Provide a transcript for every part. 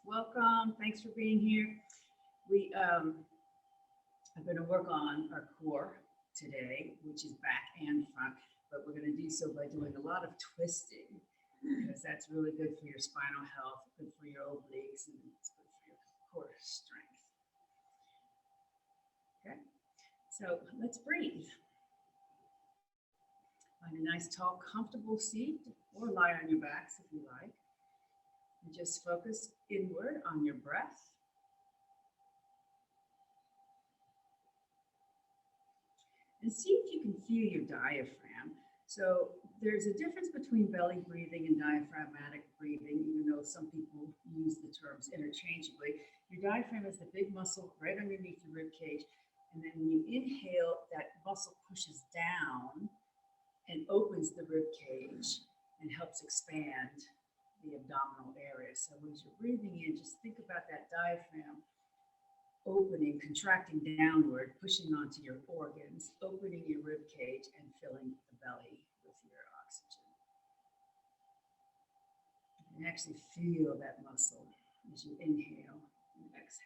Welcome. Thanks for being here. We are going to work on our core today, which is back and front, but we're going to do so by doing a lot of twisting because that's really good for your spinal health, good for your obliques, and it's good for your core strength. Okay, so let's breathe. Find a nice, tall, comfortable seat or lie on your backs if you like. And just focus inward on your breath. And see if you can feel your diaphragm. So there's a difference between belly breathing and diaphragmatic breathing, even though some people use the terms interchangeably. Your diaphragm is the big muscle right underneath the rib cage. And then when you inhale, that muscle pushes down and opens the rib cage and helps expand the abdominal area. So as you're breathing in, just think about that diaphragm opening, contracting downward, pushing onto your organs, opening your rib cage and filling the belly with your oxygen. And actually feel that muscle as you inhale and exhale.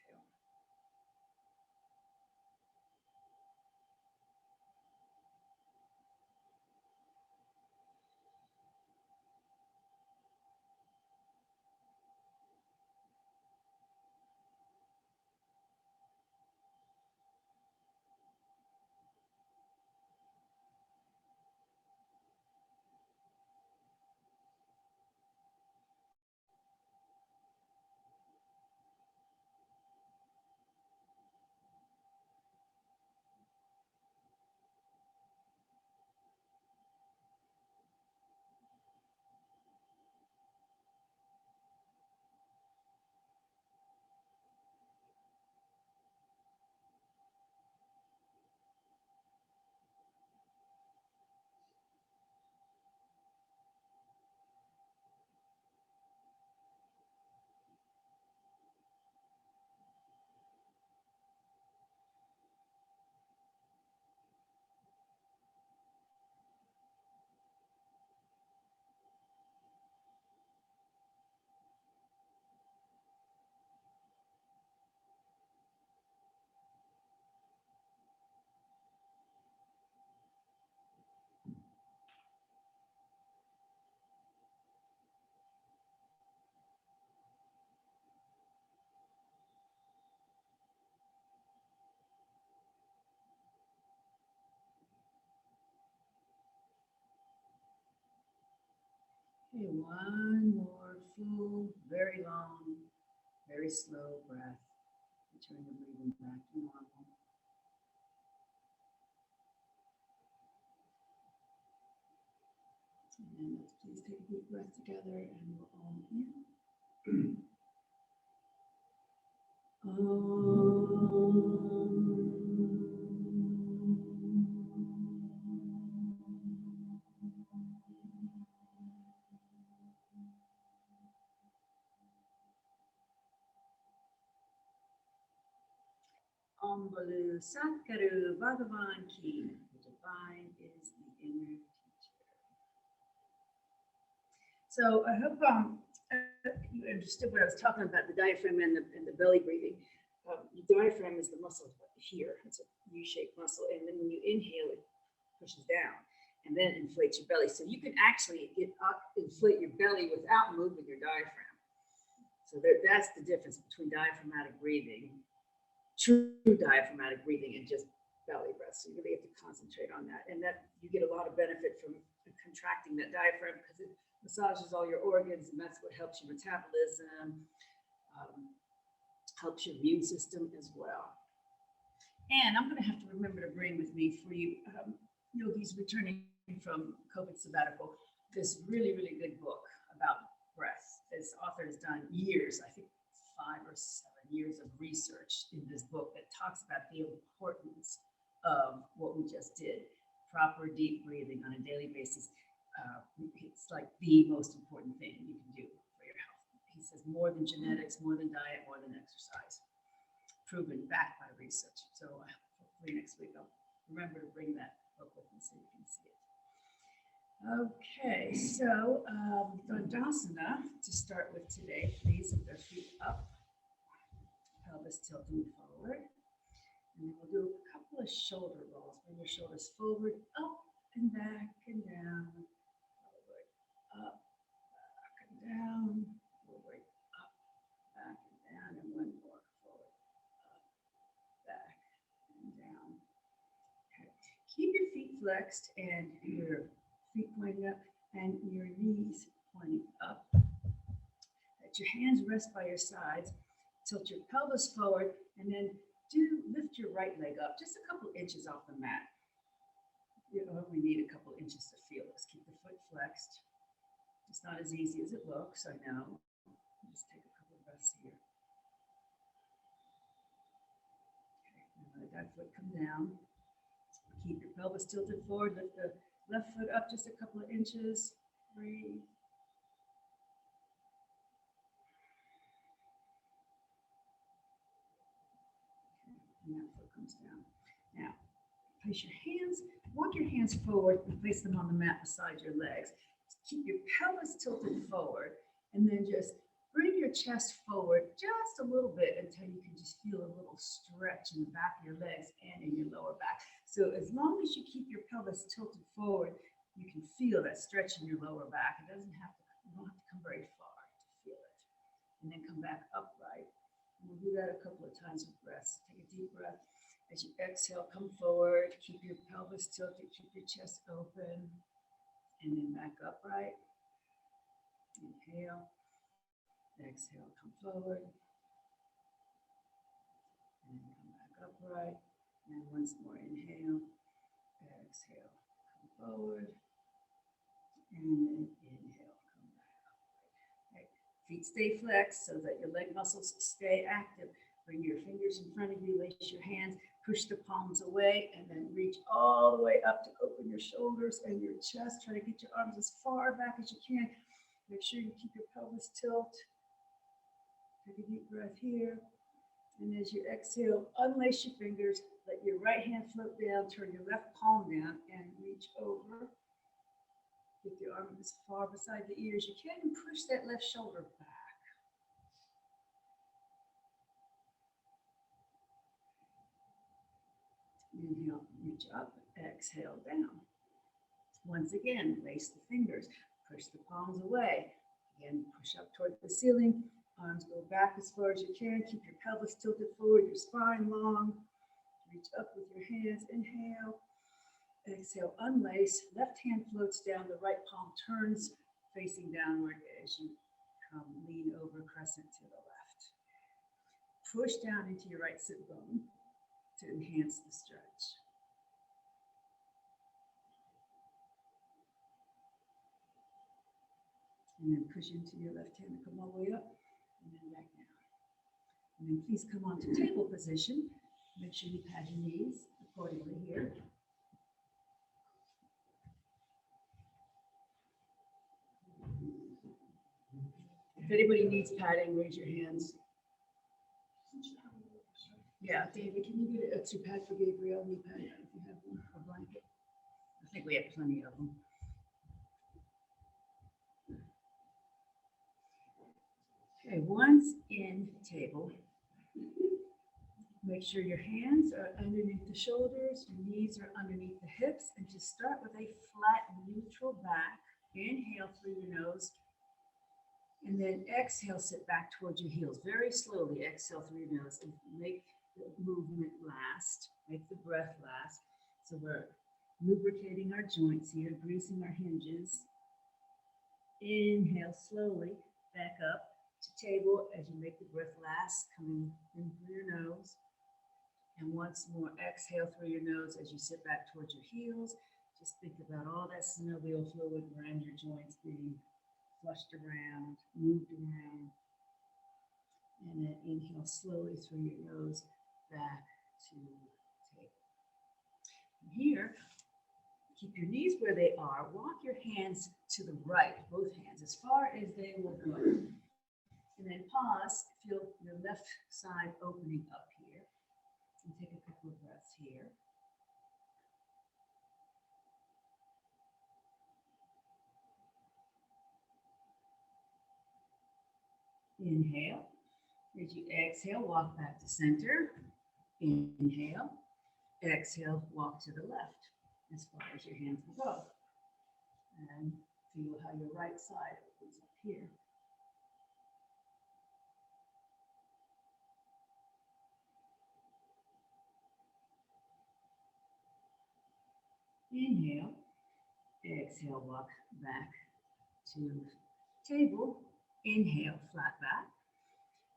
Okay, one more full, very long, very slow breath. Return the breathing back to normal. And let's please take a deep breath together and we'll all in. Om Balu Satguru Bhagavan Ki. The divine is the inner teacher. So I hope you understood what I was talking about, the diaphragm and the belly breathing. The diaphragm is the muscle here. It's a U-shaped muscle. And then when you inhale, it pushes down and then inflates your belly. So you can actually inflate your belly without moving your diaphragm. So that's the difference between diaphragmatic breathing, true diaphragmatic breathing, and just belly breath. So you really have to concentrate on that. And that you get a lot of benefit from contracting that diaphragm because it massages all your organs, and that's what helps your metabolism, helps your immune system as well. And I'm going to have to remember to bring with me for you yogis returning from COVID sabbatical, this really, really good book about breath. This author has done years, I think 5 or 7 years of research in this book that talks about the importance of what we just did, proper deep breathing on a daily basis. It's like the most important thing you can do for your health. He says more than genetics, more than diet, more than exercise. Proven, backed by research. So hopefully next week I'll remember to bring that book with me so you can see it. Okay, so Dandasana to start with today, please, with our feet up, pelvis tilting forward. And then we'll do a couple of shoulder rolls. Bring your shoulders forward, up and back and down, forward, up, back and down, forward, up, back and down, and one more, forward, up, back and down. Okay. Keep your feet flexed and your feet pointing up and your knees pointing up. Let your hands rest by your sides. Tilt your pelvis forward and then lift your right leg up just a couple inches off the mat. You only need a couple inches to feel this. Keep the foot flexed. It's not as easy as it looks, I know. Just take a couple of breaths here. Okay, and let that foot come down. Keep your pelvis tilted forward. Lift the left foot up just a couple of inches. Breathe. And that foot comes down. Now, place your hands, walk your hands forward and place them on the mat beside your legs. Keep your pelvis tilted forward and then just bring your chest forward just a little bit until you can just feel a little stretch in the back of your legs and in your lower back. So as long as you keep your pelvis tilted forward, you can feel that stretch in your lower back. It doesn't have to, you don't have to come very far to feel it. And then come back upright. And we'll do that a couple of times with breaths. Take a deep breath. As you exhale, come forward, keep your pelvis tilted, keep your chest open, and then back upright. Inhale, exhale, come forward, and then come back upright. And once more, inhale, exhale, come forward, and then inhale, come back upright. Okay. Feet stay flexed so that your leg muscles stay active. Bring your fingers in front of you, lace your hands, push the palms away, and then reach all the way up to open your shoulders and your chest. Try to get your arms as far back as you can. Make sure you keep your pelvis tilt. Take a deep breath here. And as you exhale, unlace your fingers. Let your right hand float down. Turn your left palm down and reach over. Get your arm as far beside the ears as you can and push that left shoulder back. Inhale, reach up, exhale, down. Once again, lace the fingers, push the palms away. Again, push up toward the ceiling. Arms go back as far as you can. Keep your pelvis tilted forward, your spine long. Reach up with your hands. Inhale, exhale, unlace. Left hand floats down, the right palm turns facing downward as you come lean over crescent to the left. Push down into your right sit bone to enhance the stretch. And then push into your left hand to come all the way up and then back down. And then please come onto table position. Make sure you pad your knees accordingly here. If anybody needs padding, raise your hands. Yeah, David, can you get a extra pad for Gabriel? Knee pad, if you have one, a blanket. I think we have plenty of them. Okay, once in table, make sure your hands are underneath the shoulders, your knees are underneath the hips, and just start with a flat, neutral back. Inhale through your nose, and then exhale, sit back towards your heels. Very slowly, exhale through your nose and make the movement last, make the breath last. So we're lubricating our joints here, greasing our hinges. Inhale slowly, back up to table as you make the breath last, coming in through your nose. And once more, exhale through your nose as you sit back towards your heels. Just think about all that synovial fluid around your joints being flushed around, moved around. And then inhale slowly through your nose back to table. From here, keep your knees where they are. Walk your hands to the right, both hands, as far as they will go. And then pause, feel your left side opening up here. And take a couple of breaths here. Inhale. As you exhale, walk back to center. Inhale. Exhale, walk to the left as far as your hands will go. And feel how your right side opens up here. Inhale. Exhale, walk back to table. Inhale, flat back.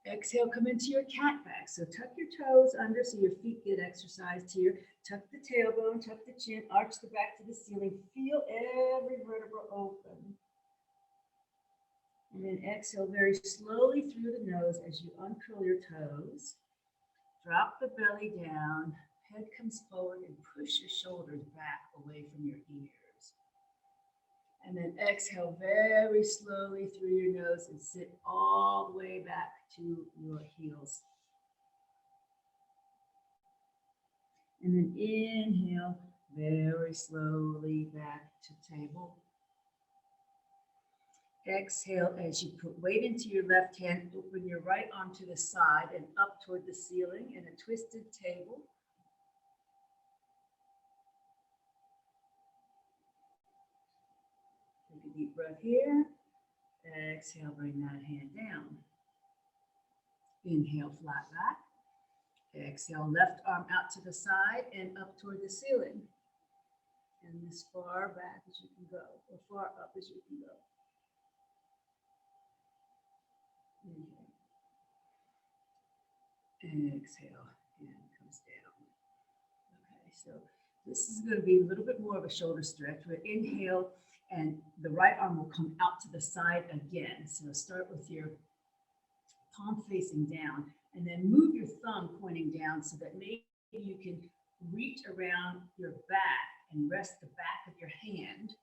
Exhale, come into your cat back. So tuck your toes under so your feet get exercised here. Tuck the tailbone, tuck the chin, arch the back to the ceiling. Feel every vertebra open. And then exhale very slowly through the nose as you uncurl your toes. Drop the belly down. Head comes forward and push your shoulders back away from your ears. And then exhale very slowly through your nose and sit all the way back to your heels. And then inhale very slowly back to table. Exhale as you put weight into your left hand, open your right arm to the side and up toward the ceiling in a twisted table. Take a deep breath here. Exhale, bring that hand down. Inhale, flat back. Exhale, left arm out to the side and up toward the ceiling. And as far back as you can go, or far up as you can go. Inhale. Exhale, hand comes down. Okay, so this is going to be a little bit more of a shoulder stretch. We'll inhale, and the right arm will come out to the side again. So start with your palm facing down, and then move your thumb pointing down so that maybe you can reach around your back and rest the back of your hand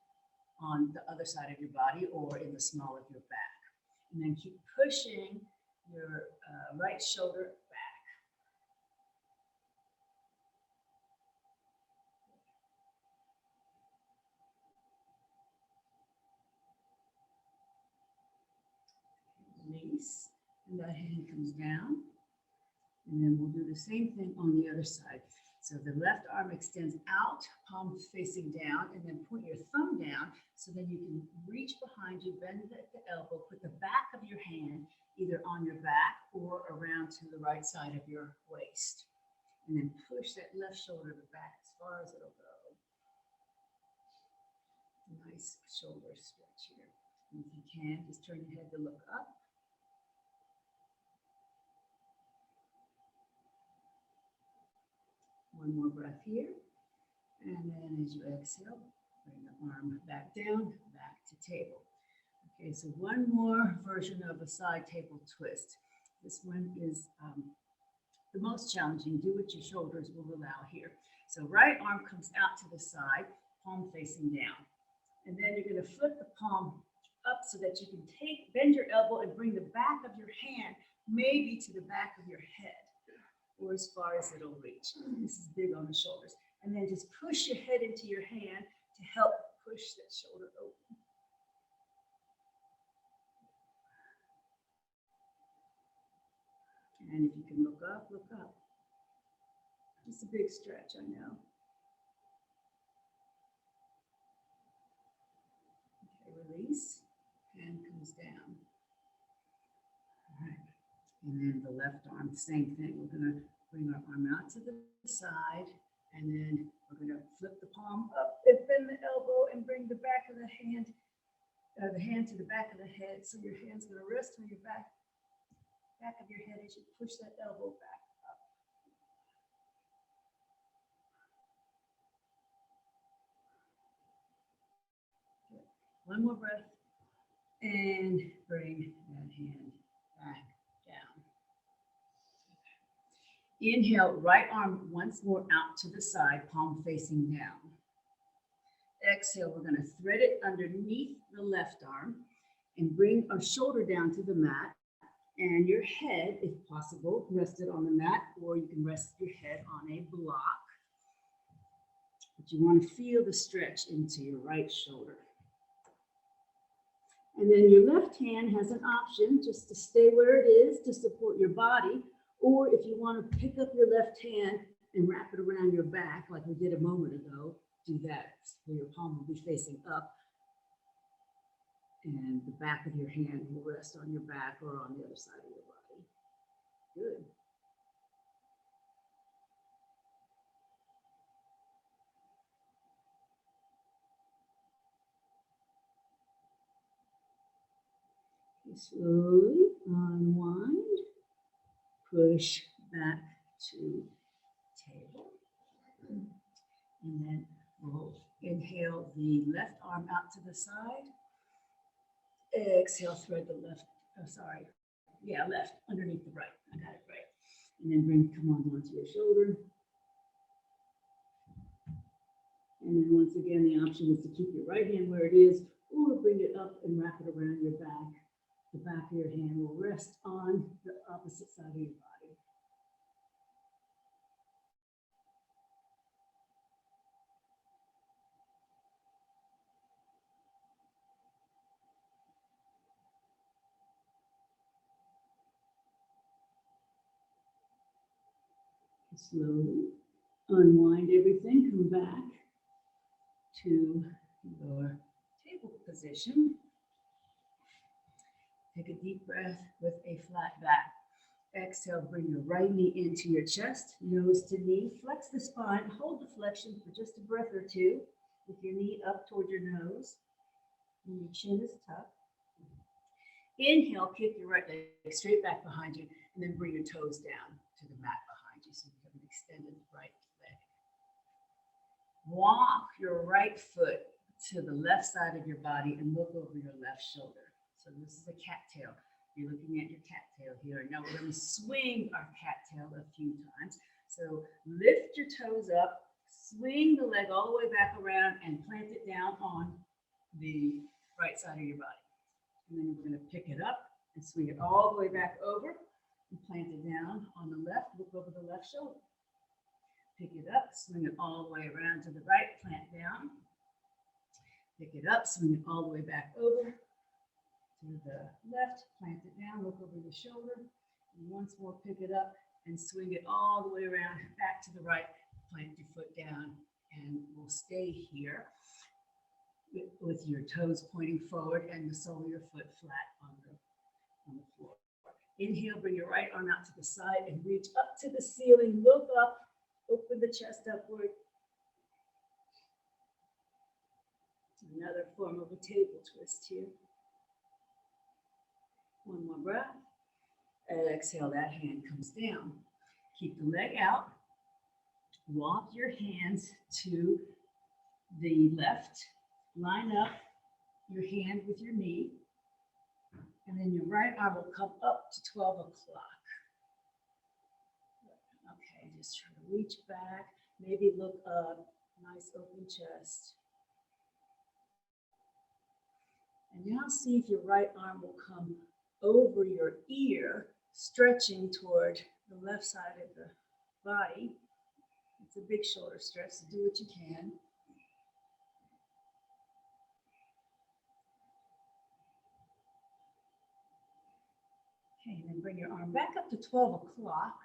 on the other side of your body or in the small of your back. And then keep pushing your right shoulder back. Release, and that hand comes down. And then we'll do the same thing on the other side. So the left arm extends out, palm facing down, and then point your thumb down so then you can reach behind you, bend at the elbow, put the back of your hand either on your back or around to the right side of your waist. And then push that left shoulder back as far as it'll go. Nice shoulder stretch here. And if you can, just turn your head to look up. One more breath here. And then as you exhale, bring the arm back down, back to table. Okay, so one more version of a side table twist. This one is the most challenging. Do what your shoulders will allow here. So right arm comes out to the side, palm facing down. And then you're going to flip the palm up so that you can bend your elbow and bring the back of your hand maybe to the back of your head, or as far as it'll reach. This is big on the shoulders. And then just push your head into your hand to help push that shoulder open. And if you can look up, look up. It's a big stretch, I know. Okay, release. Hand comes down. All right. And then the left arm, same thing. We're going to bring our arm out to the side, and then we're going to flip the palm up and bend the elbow and bring the back of the hand to the back of the head. So your hand's going to rest on your back of your head as you push that elbow back up. Good. One more breath, and bring that hand back down. Inhale, right arm once more out to the side, palm facing down. Exhale, we're going to thread it underneath the left arm and bring our shoulder down to the mat, and your head, if possible, rested on the mat, or you can rest your head on a block. But you want to feel the stretch into your right shoulder. And then your left hand has an option just to stay where it is to support your body, or if you want to pick up your left hand and wrap it around your back like we did a moment ago, do that. So your palm will be facing up and the back of your hand will rest on your back or on the other side of your body. Good. Slowly unwind, push back to table. And then we'll inhale the left arm out to the side. Exhale, thread the left, left underneath the right. I got it right. And then come on onto your shoulder. And then once again, the option is to keep your right hand where it is, or bring it up and wrap it around your back. The back of your hand will rest on the opposite side of your body. Slowly unwind everything, come back to your table position. Take a deep breath with a flat back. Exhale, bring your right knee into your chest, nose to knee. Flex the spine, hold the flexion for just a breath or two with your knee up toward your nose. And your chin is tucked. Inhale, kick your right leg straight back behind you, and then bring your toes down to the mat behind you so you have an extended right leg. Walk your right foot to the left side of your body and look over your left shoulder. So this is a cattail. You're looking at your cattail here. Now we're going to swing our cattail a few times. So lift your toes up, swing the leg all the way back around and plant it down on the right side of your body. And then we're going to pick it up and swing it all the way back over and plant it down on the left. Look over the left shoulder. Pick it up, swing it all the way around to the right, plant down. Pick it up, swing it all the way back over to the left, plant it down, look over your shoulder, and once more pick it up and swing it all the way around back to the right, plant your foot down, and we'll stay here with your toes pointing forward and the sole of your foot flat on the floor. Inhale, bring your right arm out to the side and reach up to the ceiling, look up, open the chest upward. Another form of a table twist here. One more breath. Exhale, that hand comes down. Keep the leg out. Walk your hands to the left. Line up your hand with your knee. And then your right arm will come up to 12 o'clock. Okay, just try to reach back. Maybe look up. Nice open chest. And now see if your right arm will come over your ear, stretching toward the left side of the body. It's a big shoulder stretch, so do what you can. Okay, and then bring your arm back up to 12 o'clock,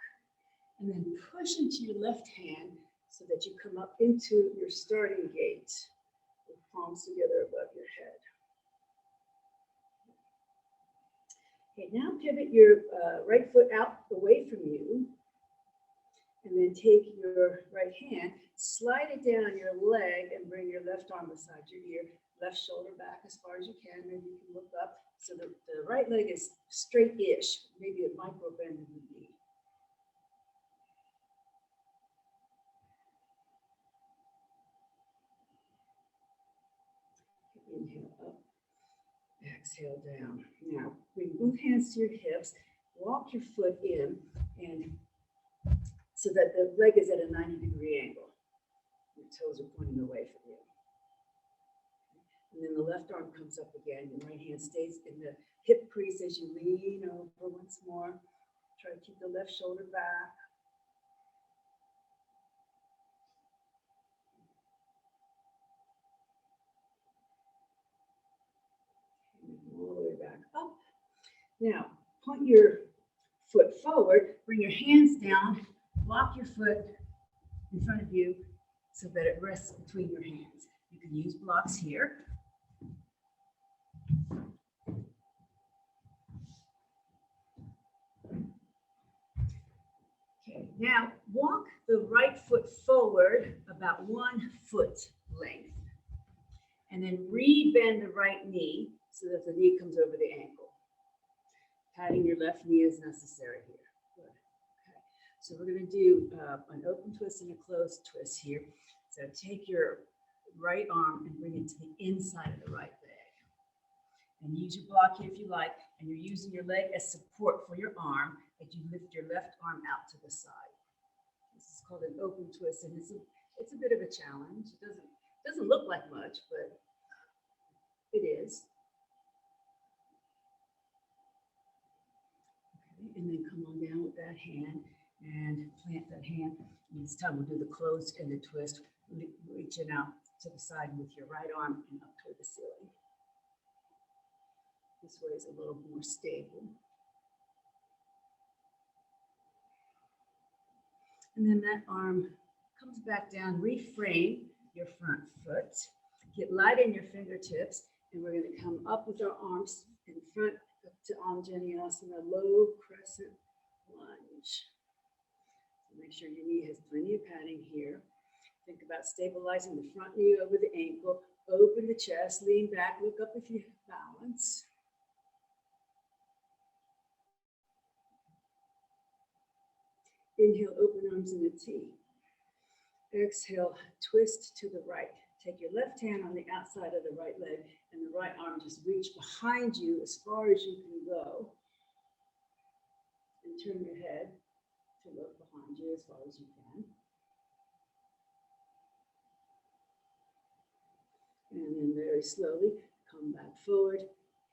and then push into your left hand so that you come up into your starting gate with palms together above your head. Okay, now pivot your right foot out away from you, and then take your right hand, slide it down your leg, and bring your left arm beside your ear, left shoulder back as far as you can. Maybe you can look up so that the right leg is straight-ish, maybe a micro bend in the knee. Inhale up. Exhale down. Now, bring both hands to your hips, walk your foot in, and so that the leg is at a 90-degree angle. Your toes are pointing away from you. And then the left arm comes up again, your right hand stays in the hip crease as you lean over once more. Try to keep the left shoulder back. Now, point your foot forward, bring your hands down, lock your foot in front of you so that it rests between your hands. You can use blocks here. Okay, now walk the right foot forward about 1 foot length. And then re-bend the right knee so that the knee comes over the ankle. Patting your left knee is necessary here. Good. Okay. So we're going to do an open twist and a closed twist here. So take your right arm and bring it to the inside of the right leg. And use your block here if you like. And you're using your leg as support for your arm as you lift your left arm out to the side. This is called an open twist, and it's a bit of a challenge. It doesn't look like much, but it is. Okay, and then come on down with that hand and plant that hand. And this time we'll do the closed-ended twist, reaching out to the side with your right arm and up toward the ceiling. This way is a little more stable. And then that arm comes back down. Reframe your front foot. Get light in your fingertips, and we're going to come up with our arms in front up to Anjaneyasana, low crescent lunge. So make sure your knee has plenty of padding here. Think about stabilizing the front knee over the ankle. Open the chest, lean back, look up if you have balance. Inhale, open arms in a T. Exhale, twist to the right. Take your left hand on the outside of the right leg and the right arm just reach behind you as far as you can go. And turn your head to look behind you as far as you can. And then very slowly come back forward.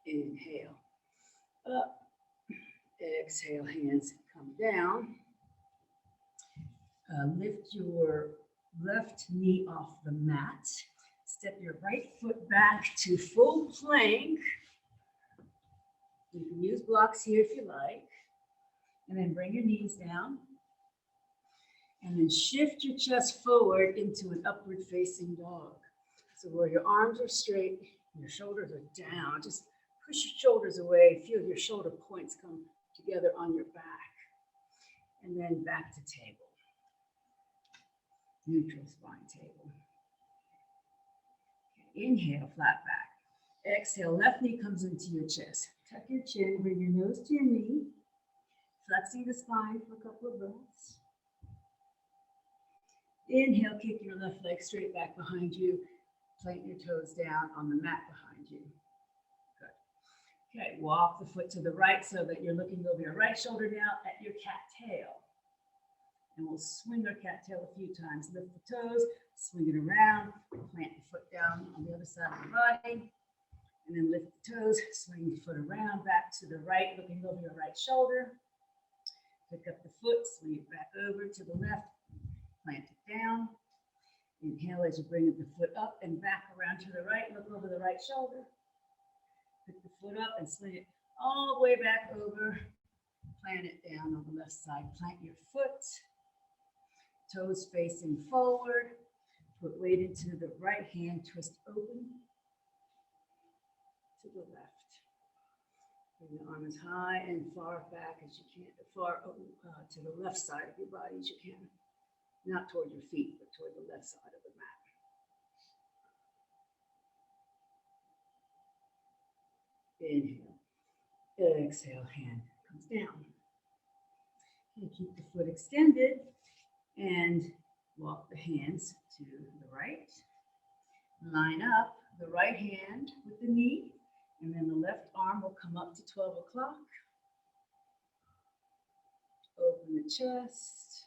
Inhale. Up. Exhale, hands come down. Lift your left knee off the mat. Step your right foot back to full plank. You can use blocks here if you like. And then bring your knees down. And then shift your chest forward into an upward facing dog. So where your arms are straight, your shoulders are down. Just push your shoulders away. Feel your shoulder points come together on your back. And then back to table. Neutral spine table. Okay, inhale, flat back. Exhale, left knee comes into your chest. Tuck your chin, bring your nose to your knee. Flexing the spine for a couple of breaths. Inhale, kick your left leg straight back behind you. Plant your toes down on the mat behind you. Good. Okay, walk the foot to the right so that you're looking over your right shoulder now at your cat tail. And we'll swing our cat tail a few times. Lift the toes, swing it around, plant the foot down on the other side of the body. And then lift the toes, swing the foot around, back to the right, looking over your right shoulder. Pick up the foot, swing it back over to the left, plant it down. Inhale as you bring the foot up and back around to the right, look over the right shoulder. Pick the foot up and swing it all the way back over. Plant it down on the left side. Plant your foot. Toes facing forward. Put weight into the right hand. Twist open to the left. Bring the arm as high and far back as you can. Far to the left side of your body as you can. Not toward your feet, but toward the left side of the mat. Inhale. Exhale, hand comes down. Okay, keep the foot extended and walk the hands to the right. Line up the right hand with the knee, and then the left arm will come up to 12 o'clock. Open the chest.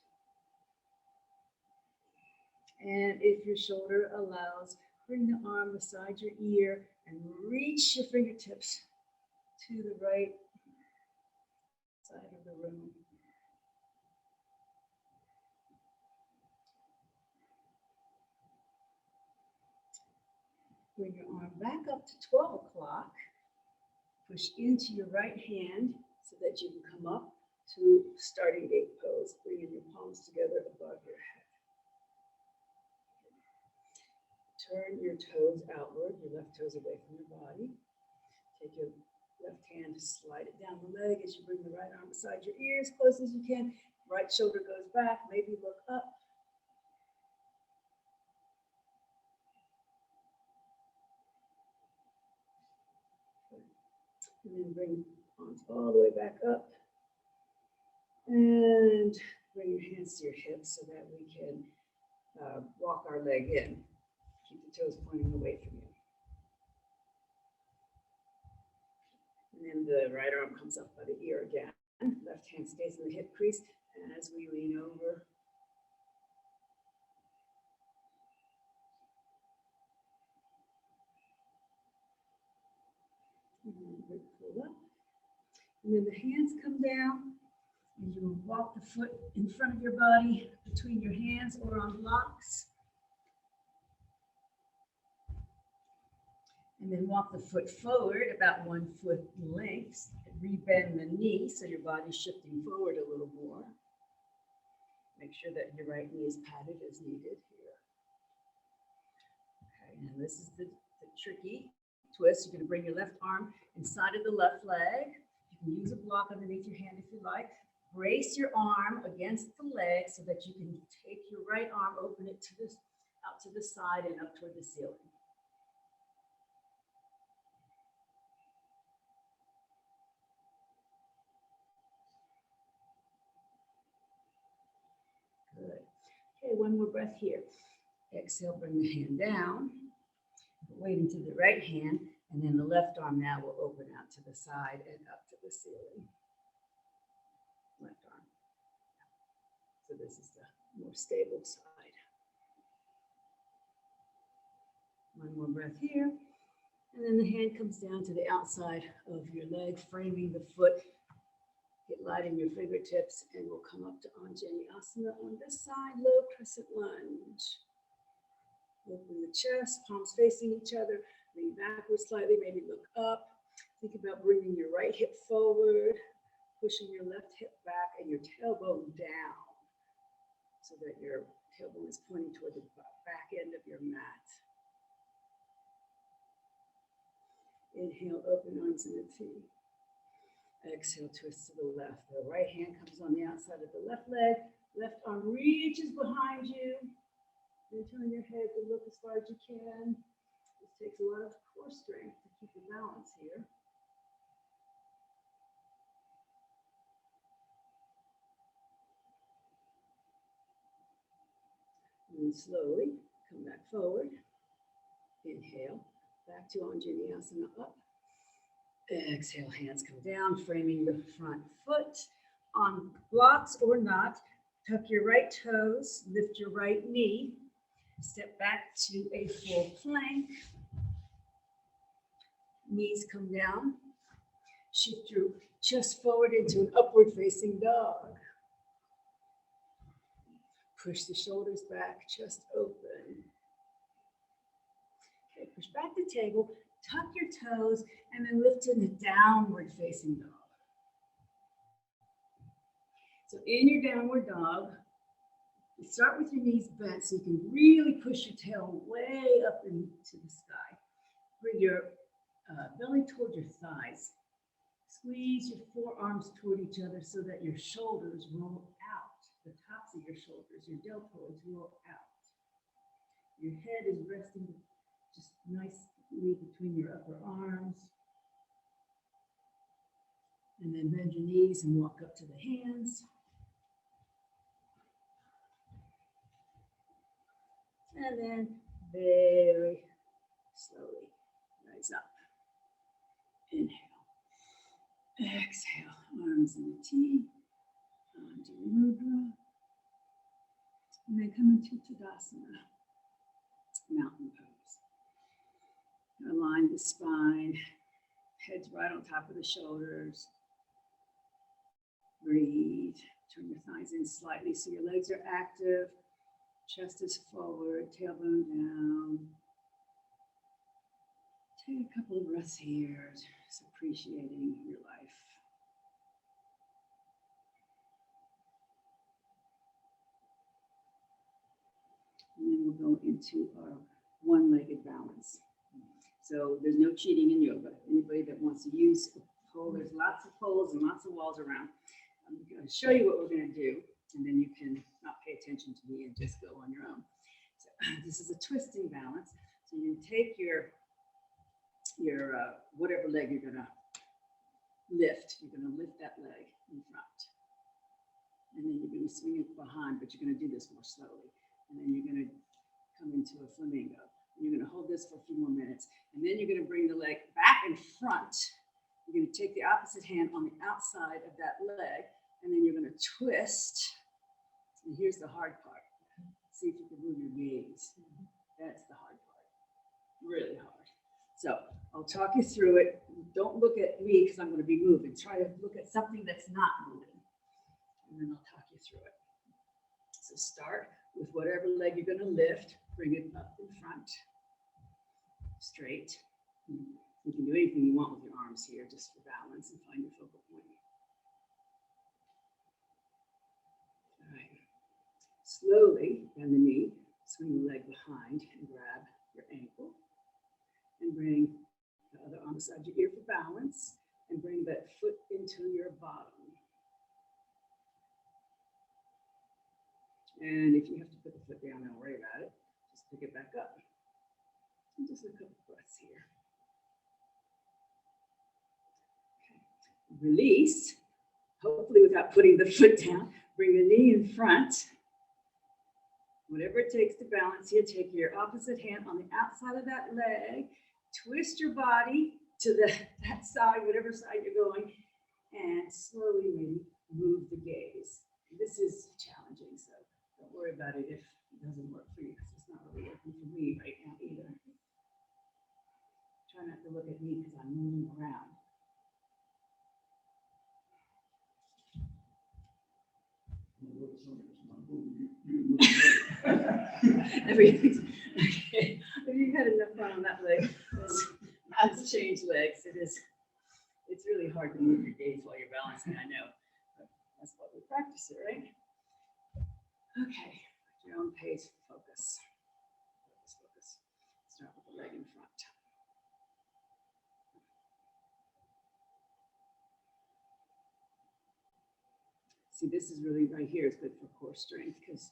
And if your shoulder allows, bring the arm beside your ear and reach your fingertips to the right side of the room. Bring your arm back up to 12 o'clock. Push into your right hand so that you can come up to starting gate pose, bringing your palms together above your head. Turn your toes outward, your left toes away from your body. Take your left hand, slide it down the leg as you bring the right arm beside your ear as close as you can. Right shoulder goes back, maybe look up. And then bring arms all the way back up. And bring your hands to your hips so that we can walk our leg in. Keep the toes pointing away from you. And then the right arm comes up by the ear again. Left hand stays in the hip crease as we lean over. And then pull up. And then the hands come down. And you will walk the foot in front of your body between your hands or on blocks. And then walk the foot forward about 1 foot length. Rebend the knee so your body's shifting forward a little more. Make sure that your right knee is padded as needed here. Okay, and this is the tricky twist. You're going to bring your left arm inside of the left leg. You can use a block underneath your hand if you like. Brace your arm against the leg so that you can take your right arm, open it to this, out to the side and up toward the ceiling. Good. Okay, one more breath here. Exhale, bring the hand down. Weight into the right hand, and then the left arm now will open out to the side and up to the ceiling. Left arm. So this is the more stable side. One more breath here. And then the hand comes down to the outside of your leg, framing the foot. Get light in your fingertips, and we'll come up to Anjaneyasana on this side, low crescent lunge. Open the chest, palms facing each other, lean backwards slightly, maybe look up. Think about bringing your right hip forward, pushing your left hip back and your tailbone down so that your tailbone is pointing toward the back end of your mat. Inhale, open arms in a T. Exhale, twist to the left. The right hand comes on the outside of the left leg. Left arm reaches behind you. And turn your head to look as far as you can. This takes a lot of core strength to keep your balance here. And slowly come back forward. Inhale, back to Anjaneyasana up. Exhale, hands come down, framing the front foot on blocks or not. Tuck your right toes, lift your right knee. Step back to a full plank. Knees come down. Shift your chest forward into an upward facing dog. Push the shoulders back, chest open. Okay, push back the table, tuck your toes, and then lift in the downward facing dog. So in your downward dog, you start with your knees bent so you can really push your tail way up into the sky. Bring your belly toward your thighs. Squeeze your forearms toward each other so that your shoulders roll out. The tops of your shoulders, your deltoids roll out. Your head is resting just nicely between your upper arms. And then bend your knees and walk up to the hands. And then very slowly rise up. Inhale. Exhale. Arms in a T. Anjali Mudra. And then come into Tadasana. Mountain pose. Align the spine. Head's right on top of the shoulders. Breathe. Turn your thighs in slightly so your legs are active. Chest is forward, tailbone down. Take a couple of breaths here. Just appreciating your life. And then we'll go into our one-legged balance. So there's no cheating in yoga. Anybody that wants to use a pole, there's lots of poles and lots of walls around. I'm going to show you what we're going to do, and then you can not pay attention to me and just go on your own. So this is a twisting balance. So you take your whatever leg you're going to lift. You're going to lift that leg in front. And then you're going to swing it behind, but you're going to do this more slowly. And then you're going to come into a flamingo. You're going to hold this for a few more minutes. And then you're going to bring the leg back in front. You're going to take the opposite hand on the outside of that leg. And then you're going to twist. And here's the hard part. See if you can move your gaze. That's the hard part. Really hard. So I'll talk you through it. Don't look at me because I'm going to be moving. Try to look at something that's not moving. And then I'll talk you through it. So start with whatever leg you're going to lift. Bring it up in front. Straight. You can do anything you want with your arms here just for balance and find your focal point. All right. Slowly bend the knee. Swing the leg behind and grab your ankle. And bring the other arm beside your ear for balance. And bring that foot into your bottom. And if you have to put the foot down, don't worry about it. Just pick it back up. And just a couple breaths here. Okay. Release. Hopefully without putting the foot down. Bring the knee in front. Whatever it takes to balance here, take your opposite hand on the outside of that leg. Twist your body to that side, whatever side you're going. And slowly maybe move the gaze. This is challenging, so don't worry about it if it doesn't work for you, because it's not really working for me right now either. Try not to look at me because I'm moving around. Everything's okay. If you've had enough fun on that leg, let's change legs. It's really hard to move your gaze while you're balancing, I know. But that's what we practice it, right? Okay, at your own pace, focus. Focus. Start with the leg in front. See, this is really right here is good for core strength because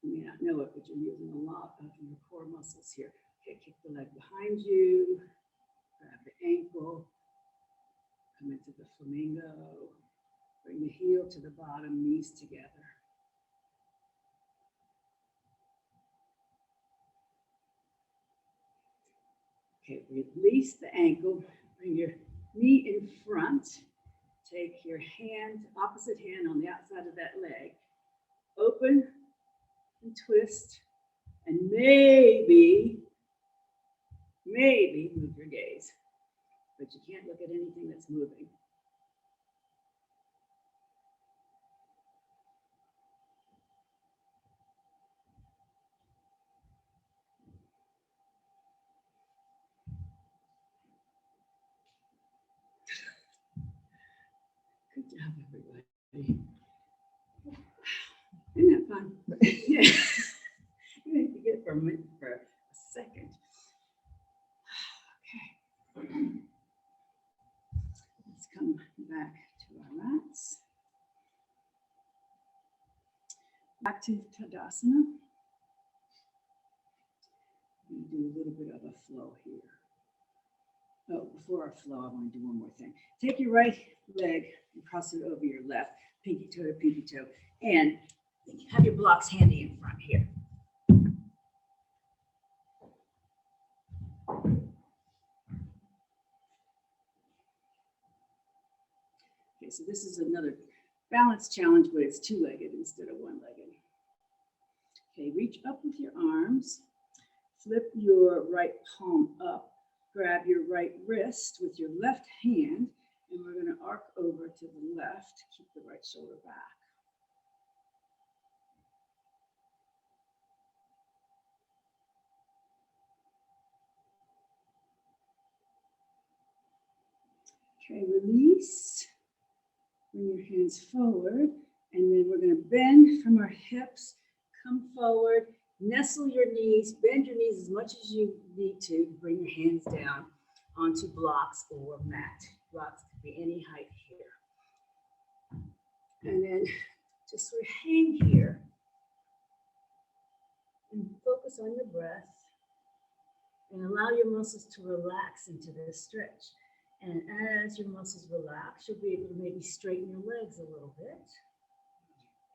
you may not know it, but you're using a lot of your core muscles here. Okay, kick the leg behind you, grab the ankle, come into the flamingo, bring the heel to the bottom, knees together. Okay, release the ankle, bring your knee in front, take your hand, opposite hand on the outside of that leg, open and twist, and maybe move your gaze, but you can't look at anything that's moving. Good job, everybody. Isn't that fun? Yeah. You have to get it for a second. Okay. Let's come back to our mats. Back to Tadasana. We do a little bit of a flow here. Oh, before our flow, I want to do one more thing. Take your right leg and cross it over your left, pinky toe to pinky toe, and have your blocks handy in front here. Okay, so this is another balance challenge, but it's two-legged instead of one-legged. Okay, reach up with your arms, flip your right palm up, grab your right wrist with your left hand, and we're going to arc over to the left, keep the right shoulder back. Okay, release. Bring your hands forward, and then we're going to bend from our hips, come forward, nestle your knees, bend your knees as much as you need to. Bring your hands down onto blocks or mat. Blocks could be any height here. And then just sort of hang here and focus on your breath and allow your muscles to relax into this stretch. And as your muscles relax, you'll be able to maybe straighten your legs a little bit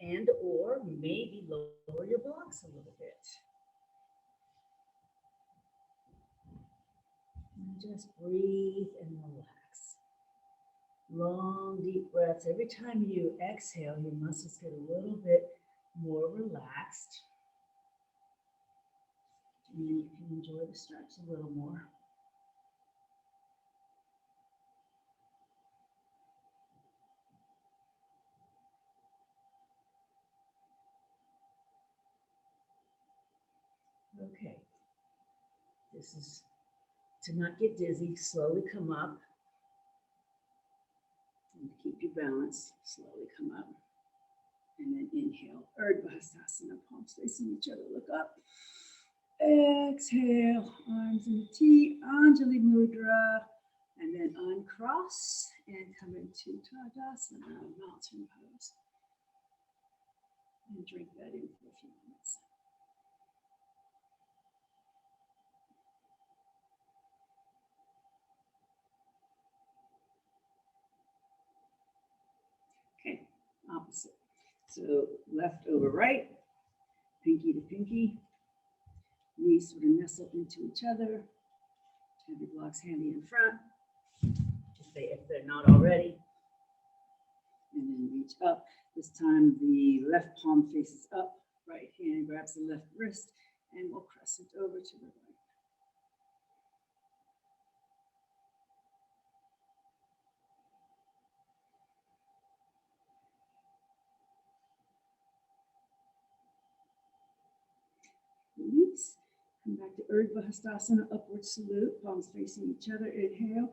and or maybe lower your blocks a little bit. And just breathe and relax. Long, deep breaths. Every time you exhale, your muscles get a little bit more relaxed. And then you can enjoy the stretch a little more. Okay. This is to not get dizzy. Slowly come up. And keep your balance. Slowly come up. And then inhale. Urdhva Hastasana. Palms facing each other. Look up. Exhale. Arms in the T. Anjali Mudra. And then uncross and come into Tadasana, mountain pose. And drink that in for a few minutes. Okay, opposite. So left over right, pinky to pinky. Knees sort of nestle into each other. Have your blocks handy in front, if they're not already. And then reach up. This time the left palm faces up, right hand grabs the left wrist, and we'll crescent over to the right. Release. Come back to Urdhva Hastasana, upward salute, palms facing each other. Inhale.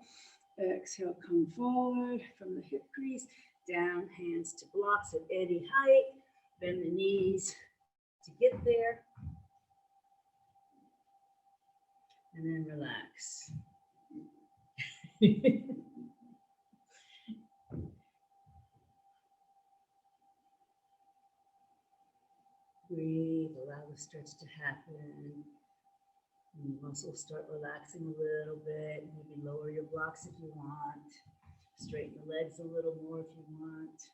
Exhale, come forward from the hip crease, down, hands to blocks at any height. Bend the knees to get there. And then relax. Breathe, allow the stretch to happen. And the muscles start relaxing a little bit. Maybe lower your blocks if you want. Straighten the legs a little more if you want.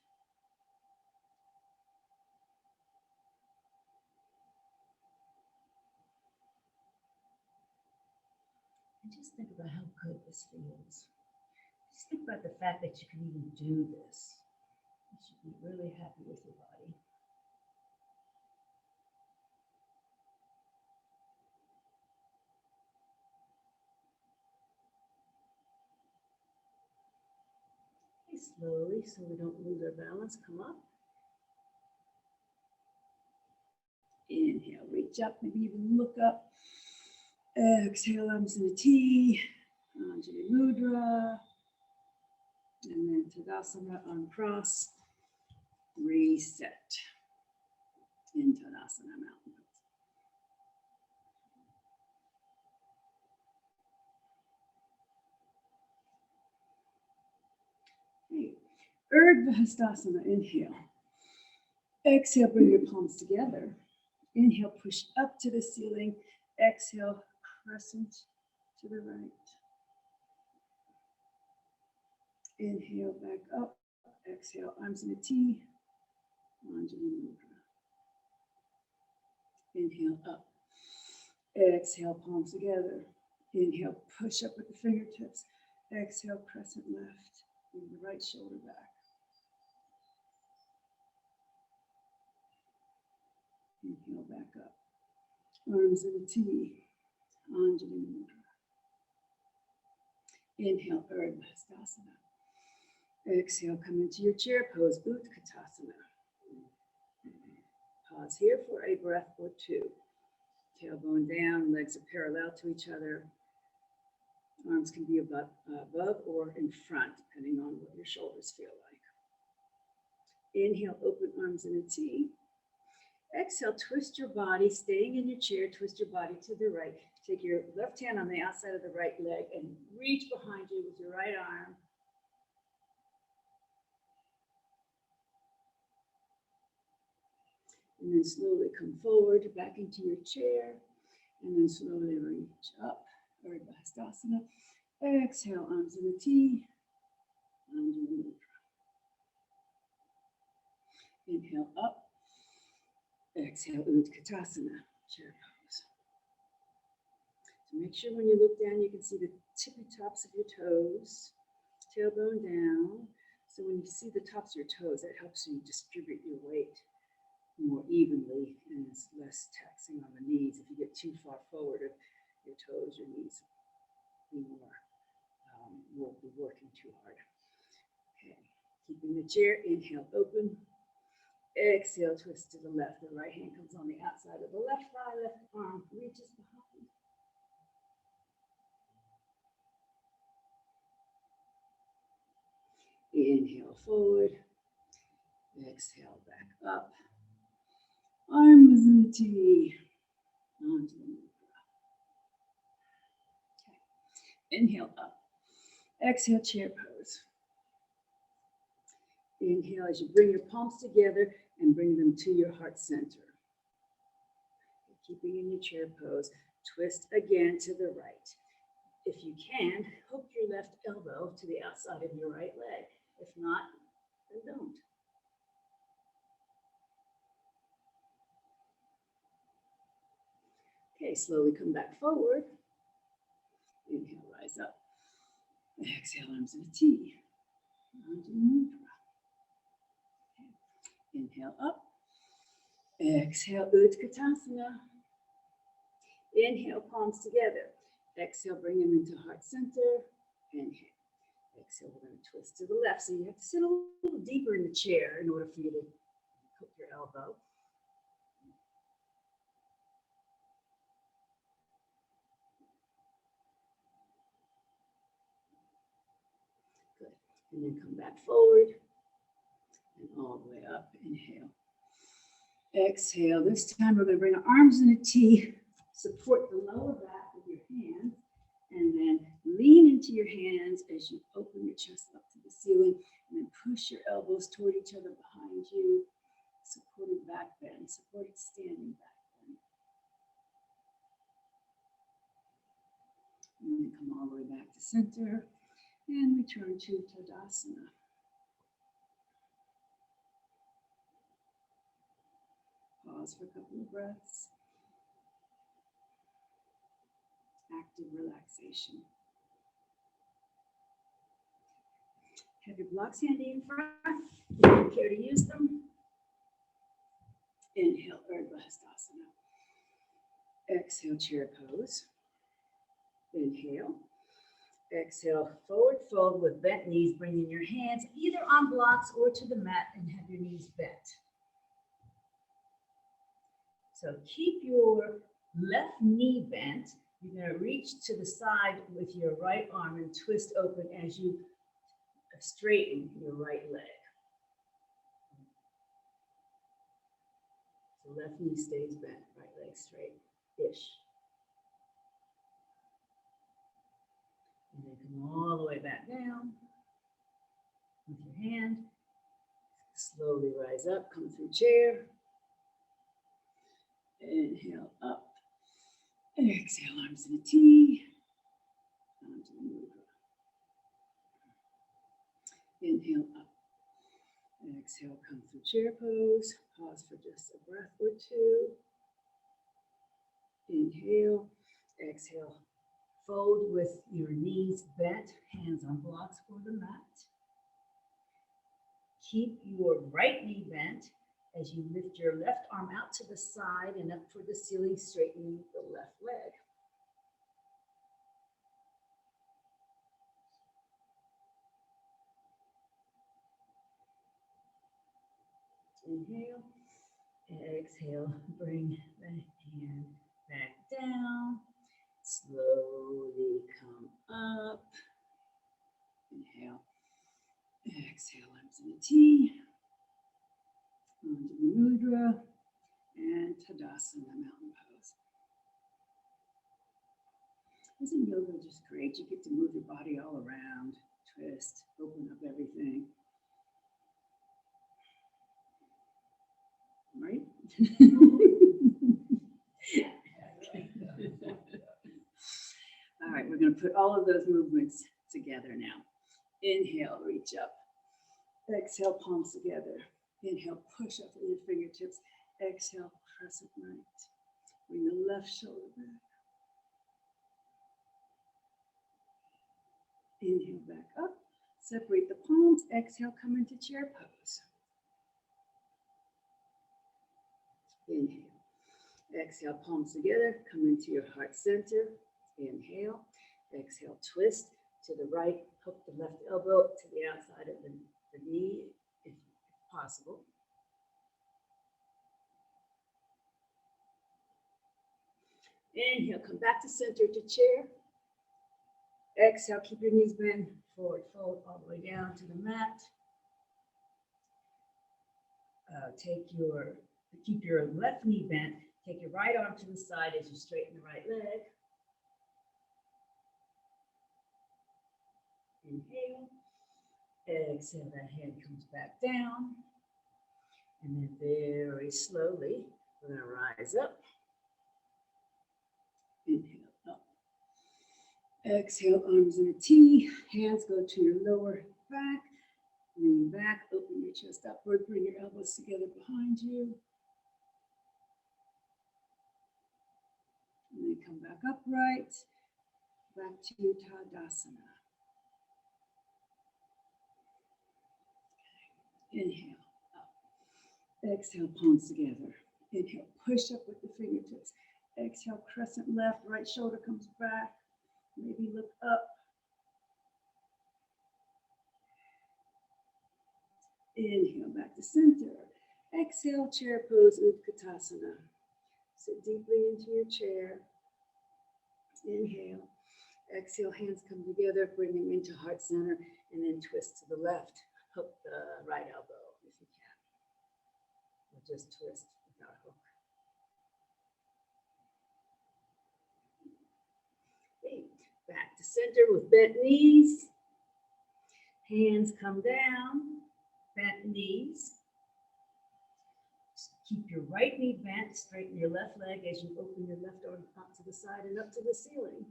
And just think about how good this feels. Just think about the fact that you can even do this. You should be really happy with your body. Okay, slowly, so we don't lose our balance, come up. Inhale, reach up, maybe even look up. Exhale, arms in a T. Anjali Mudra. And then Tadasana, uncross. Reset. In Tadasana, mountain pose. Okay. Urdhva Hastasana, inhale. Exhale, bring your palms together. Inhale, push up to the ceiling. Exhale, crescent to the right. Inhale, back up. Exhale, arms in a T. Anjali Mudra. Inhale, up. Exhale, palms together. Inhale, push up with the fingertips. Exhale, crescent left. Bring the right shoulder back. Inhale, back up. Arms in a T. Anjali Mudra. Inhale, Urdhva Hastasana. Exhale, come into your chair pose, Utkatasana. Pause here for a breath or two. Tailbone down, legs are parallel to each other. Arms can be above or in front, depending on what your shoulders feel like. Inhale, open arms in a T. Exhale, twist your body, staying in your chair, twist your body to the right. Take your left hand on the outside of the right leg and reach behind you with your right arm. And then slowly come forward, back into your chair. And then slowly reach up, Urdhva Hastasana. Exhale, arms in a T. Anjali Mudra. Inhale up. Exhale, Utkatasana, chair pose. So make sure when you look down, you can see the tippy tops of your toes, tailbone down. So when you see the tops of your toes, that helps you distribute your weight more evenly and it's less taxing on the knees. If you get too far forward of your toes, your knees will be working too hard. Okay, keeping the chair, inhale, open. Exhale, twist to the left. The right hand comes on the outside of the left thigh, left arm reaches behind. Inhale forward. Exhale back up. Arms in the T. Onto the mudra. Okay. Inhale up. Exhale, chair pose. Inhale as you bring your palms together and bring them to your heart center. Keeping in your chair pose, twist again to the right. If you can, hook your left elbow to the outside of your right leg. If not, then don't. Okay, slowly come back forward. Inhale, rise up. Exhale, arms in a T. Onto mudra. Inhale up. Exhale, Utkatasana. Inhale, palms together. Exhale, bring them into heart center. Inhale. Exhale, we're going to twist to the left. So you have to sit a little deeper in the chair in order for you to hook your elbow. Good. And then come back forward. And all the way up. Inhale. Exhale. This time we're going to bring our arms in a T. Support the lower back with your hands. And then lean into your hands as you open your chest up to the ceiling. And then push your elbows toward each other behind you. Supported back bend. Supported standing back bend. And then come all the way back to center. And return to Tadasana. Pause for a couple of breaths. Active relaxation. Have your blocks handy in front. If you care to use them. Inhale, Urdhva Hastasana. Exhale, chair pose. Inhale. Exhale, forward fold with bent knees, bringing your hands either on blocks or to the mat and have your knees bent. So keep your left knee bent. You're going to reach to the side with your right arm and twist open as you straighten your right leg. So left knee stays bent, right leg straight-ish. And then come all the way back down with your hand. Slowly rise up, come through chair. Inhale up. Exhale, arms in a T. Onto the mudra. Inhale up. Exhale, come through chair pose. Pause for just a breath or two. Inhale. Exhale. Fold with your knees bent, hands on blocks or the mat. Keep your right knee bent as you lift your left arm out to the side and up toward the ceiling, straightening the left leg. Inhale. Exhale. Bring the hand back down. Slowly come Exhale, arms in a T. Onto the mudra and Tadasana, mountain pose. Isn't yoga just great? You get to move your body all around, twist, open up everything. Right? All right, we're going to put all of those movements together now. Inhale, reach up. Exhale, palms together. Inhale, push up with your fingertips. Exhale, crescent right. Bring the left shoulder back. Inhale, back up. Separate the palms. Exhale, come into chair pose. Inhale. Exhale, palms together. Come into your heart center. Inhale. Exhale, twist to the right. Hook the left elbow to the outside of the knee, if possible. Inhale, come back to center to chair. Exhale, keep your knees bent, forward fold all the way down to the mat. Keep your left knee bent. Take your right arm to the side as you straighten the right leg. Inhale. Exhale, that hand comes back down. And then very slowly, we're going to rise up. Inhale, up. Exhale, arms in a T. Hands go to your lower back. Lean back, open your chest upward. Bring your elbows together behind you. And then come back upright. Back to Tadasana. Inhale, up. Exhale, palms together. Inhale, push up with the fingertips. Exhale, crescent left, right shoulder comes back. Maybe look up. Inhale, back to center. Exhale, chair pose, Utkatasana. Sit deeply into your chair. Inhale. Exhale, hands come together, bring them into heart center, and then twist to the left. Hook the right elbow if you can. Or just twist without hook. Okay, back to center with bent knees. Hands come down, bent knees. Just keep your right knee bent, straighten your left leg as you open your left arm up to the side and up to the ceiling.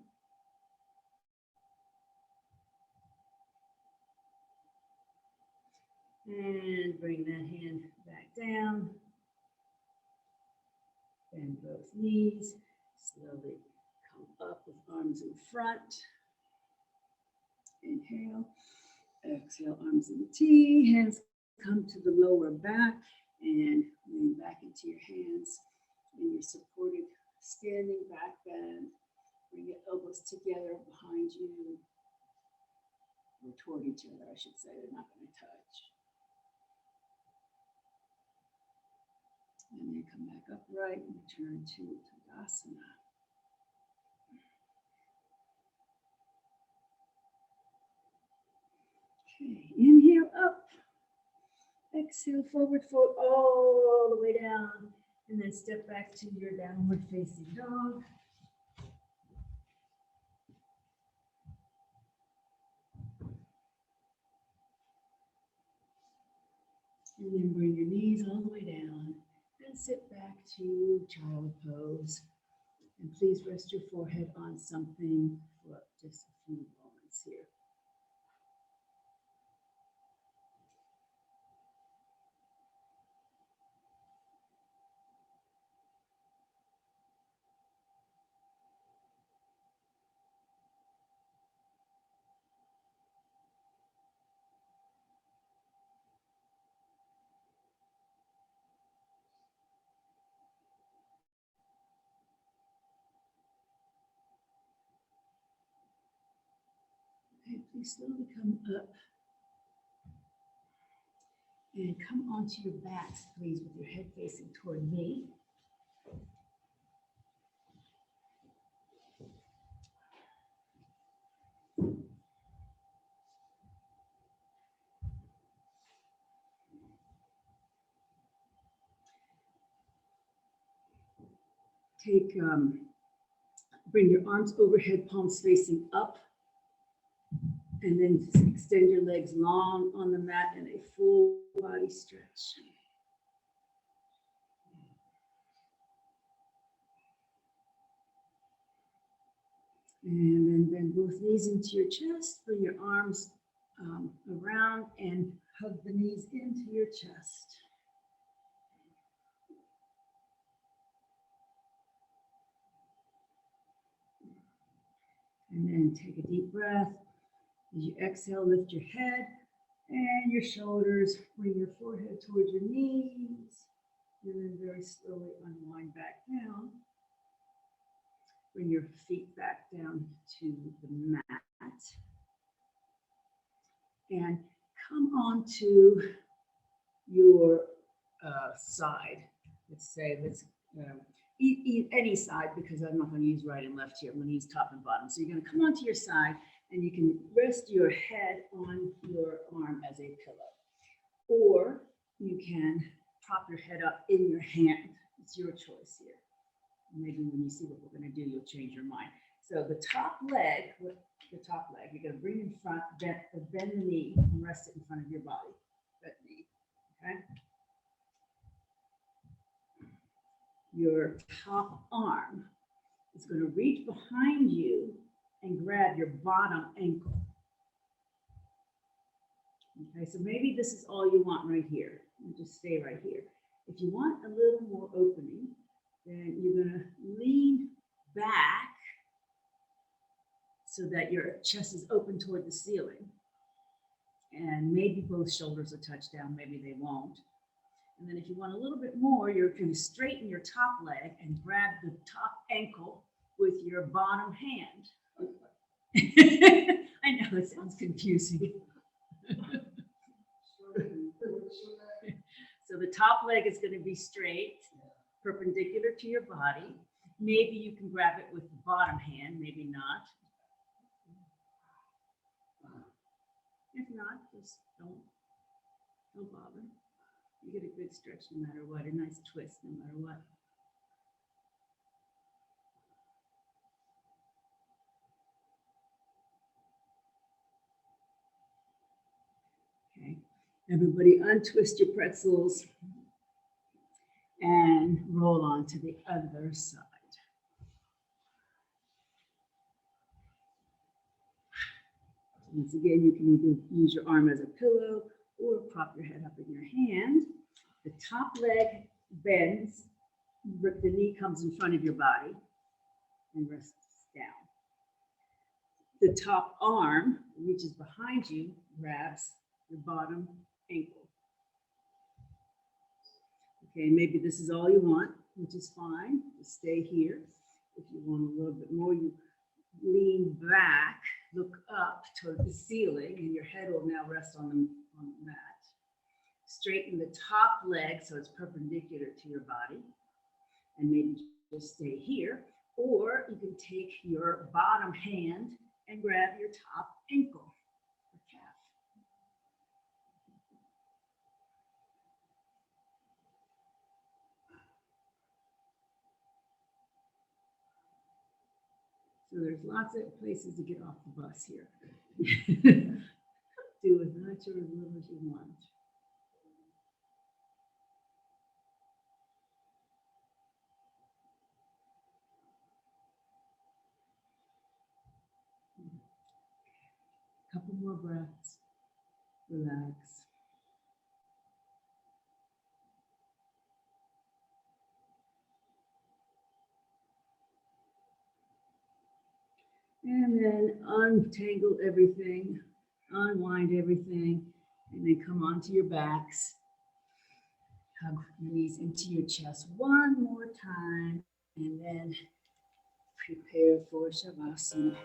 And bring that hand back down. Bend both knees. Slowly come up with arms in front. Inhale. Exhale, arms in the T. Hands come to the lower back and lean back into your hands. And your supported standing back bend. Bring your elbows together behind you. Or toward each other, I should say. They're not going to touch. And then come back upright and return to Tadasana. Okay, inhale up. Exhale, forward fold all the way down. And then step back to your downward facing dog. And then bring your knees all the way down. And sit back to child pose. And please rest your forehead on something for just a few moments here. Okay, please slowly come up and come onto your backs, please, with your head facing toward me. Bring your arms overhead, palms facing up, and then extend your legs long on the mat in a full body stretch. And then bend both knees into your chest, bring your arms around and hug the knees into your chest. And then take a deep breath. As you exhale, lift your head and your shoulders. Bring your forehead towards your knees. And then very slowly unwind back down. Bring your feet back down to the mat. And come onto your side. Let's eat any side, because I'm not going to use right and left here. I'm going to use top and bottom. So you're going to come onto your side, and you can rest your head on your arm as a pillow. Or you can prop your head up in your hand. It's your choice here. Maybe when you see what we're going to do, you'll change your mind. So the top leg, you're going to bring in front, bend the knee, and rest it in front of your body. That knee, okay? Your top arm is going to reach behind you and grab your bottom ankle. Okay, so maybe this is all you want right here. You just stay right here. If you want a little more opening, then you're going to lean back so that your chest is open toward the ceiling. And maybe both shoulders will touch down, maybe they won't. And then if you want a little bit more, you're going to straighten your top leg and grab the top ankle with your bottom hand. I know it sounds confusing. So the top leg is going to be straight, perpendicular to your body. Maybe you can grab it with the bottom hand, maybe not. If not, just don't bother. You get a good stretch no matter what, a nice twist no matter what. Okay, everybody untwist your pretzels and roll on to the other side. Once again, you can either use your arm as a pillow or prop your head up in your hand. The top leg bends, the knee comes in front of your body and rests down. The top arm reaches behind you, grabs your bottom ankle. Okay, maybe this is all you want, which is fine. Just stay here. If you want a little bit more, you lean back, look up toward the ceiling, and your head will now rest on the mat. Straighten the top leg so it's perpendicular to your body, and maybe just stay here. Or you can take your bottom hand and grab your top ankle or calf. So there's lots of places to get off the bus here. Do as much or as little as you want. Couple more breaths. Relax. And then untangle everything, unwind everything, and then come onto your backs. Hug your knees into your chest one more time, and then prepare for Shavasana.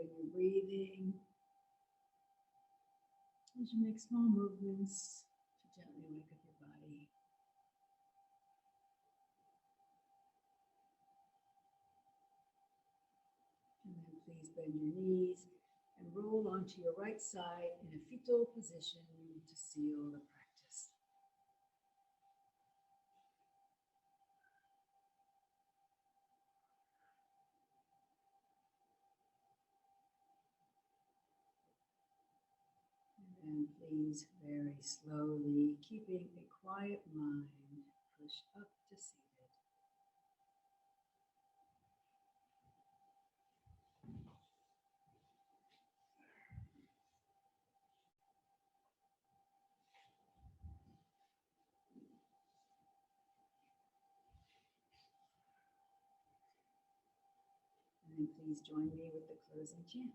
controlling your breathing as you make small movements to gently wake up your body. And then please bend your knees and roll onto your right side in a fetal position to seal the practice. And please, very slowly, keeping a quiet mind, push up to seated. And then please join me with the closing chant.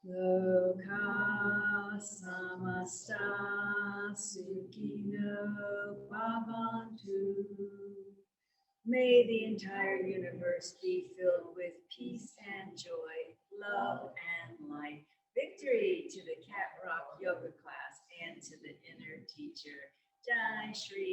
Loka samasta sukhino bhavantu. May the entire universe be filled with peace and joy, love and light. Victory to the Cat Rock Yoga class and to the inner teacher. Jai Shri